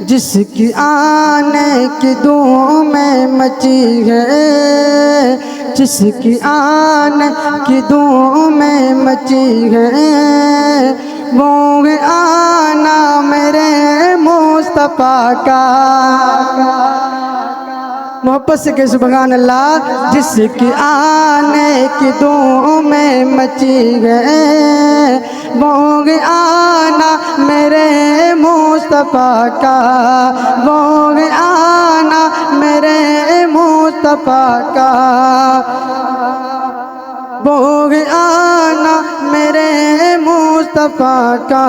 जिसकी आने की धूम में मची है, जिसकी आने की धूम में मची है, वो है आना मेरे मुस्तफा का। मोहब्बत से कह सुभान अल्लाह। जिसकी आने की धूम में मची है, वो है आना मेरे मुस्तफा का, वो है आना मेरे मुस्तफा का, वो है आना मेरे मुस्तफा का।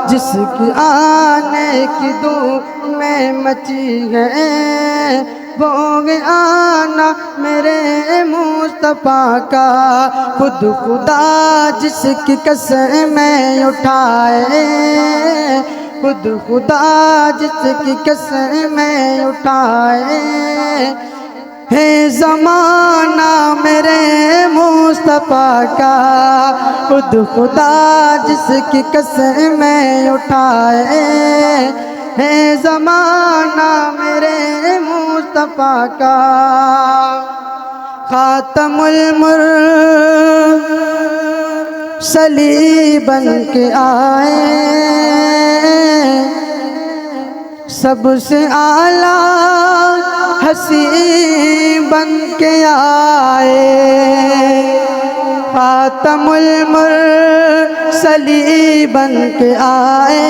जिसकी आने की धूम में मची है, वो है आना मेरे मुस्तफा का। खुद खुदा जिसकी कसमें उठाए, खुद खुदा जिसकी कसमें उठाए, है ज़माना मेरे मुस्तफा का। खुद खुदा जिसकी कसमें उठाए, है ज़माना मेरे मुस्तफा का। खातमुल मुरसलीन बन के आए, सबसे आला हसी बन के आए। खातमुल मुरसलीन बन के आए,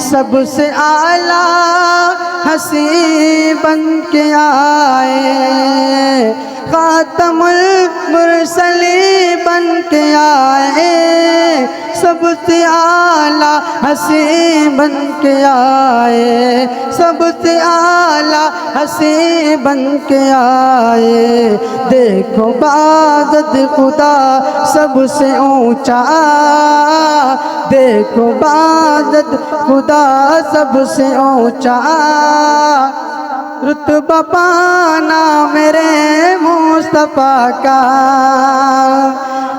सबसे आला हसी बन के आए। खातमुल मुरसलीन बन के आए, सबसे आला हसी बन के आए, सबसे आला हसी बन के आए। देखो बादत खुदा सबसे ऊंचा, देखो बादत खुदा सबसे ऊंचा, रुतबा पाना मेरे मुस्तफा का।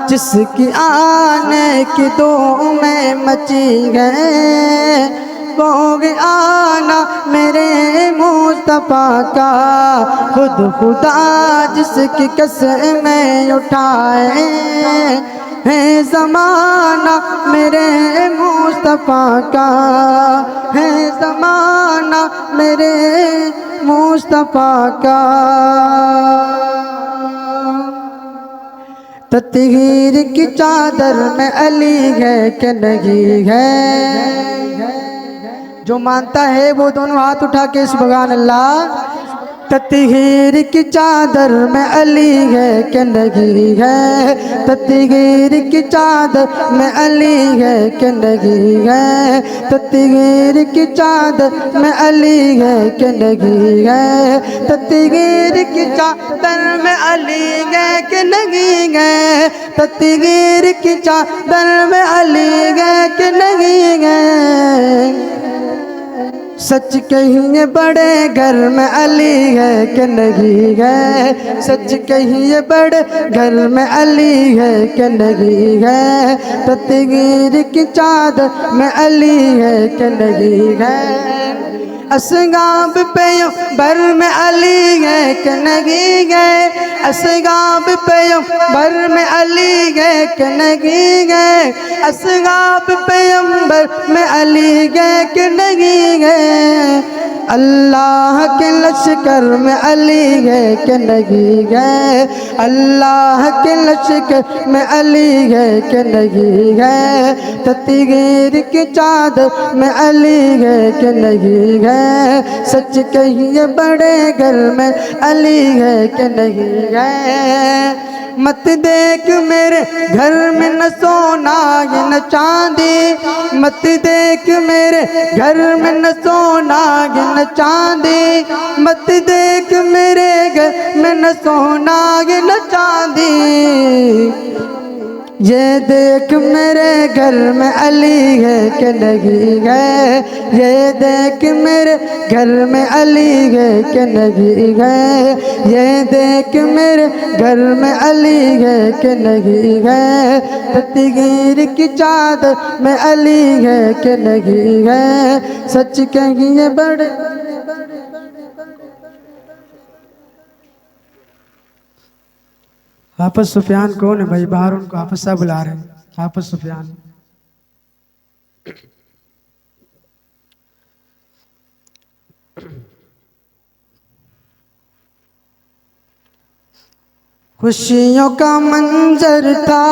जिसकी आने की धूम में मची है, वो है आना मेरे मुस्तफा का। खुद खुदा जिसकी कसमें उठाए, है ज़माना मेरे मुस्तफा का, है ज़माना मेरे मुस्तफा का। तत्हीर की चादर में अली है कि नहीं है? जो मानता है वो दोनों हाथ उठा के सुभान अल्लाह। तत्हीर की चादर में अली है कि नहीं है? तत्हीर की चादर में अली है कि नहीं है? तत्हीर की चादर में अली है कि नहीं है? तत्हीर की चादर में अली है कि नहीं है? तत्हीर की चादर में अली है कि नहीं है? सच कहिए बड़े घर में अली है कि नहीं है? सच कहिए बड़े घर में अली है कि नहीं है? तत्हीर की चादर में अली है कि नहीं है? असगाब पैगंबर में अली है कि नहीं है? असगाब पैगंबर में अली है कि नहीं है? असगाब पैगंबर में अली है कि नहीं है? अल्लाह के लश्कर में अली है कि नहीं है? अल्लाह के लश्कर में अली है कि नहीं है? तत्हीर की चादर में अली है कि नहीं है? सच कहिए बड़े घर में अली है कि नहीं है? मत देख मेरे घर में न सोना ये न चांदी, मत देख मेरे घर में न सोना ये न चांदी, मत देख मेरे घर में न सोना ये न चांदी। ये देख मेरे घर में अली है कि नहीं है, ये देख मेरे घर में अली है कि नहीं है, ये देख मेरे घर में अली है कि नहीं है, तकदीर की चादर में अली है कि नहीं है, सच कहिए बड़े। हाफिज सुफियान कौन है भाई? बाहर उनको हाफिज साहब बुला रहे हैं। हाफिज सुफियान खुशियों का मंजर था।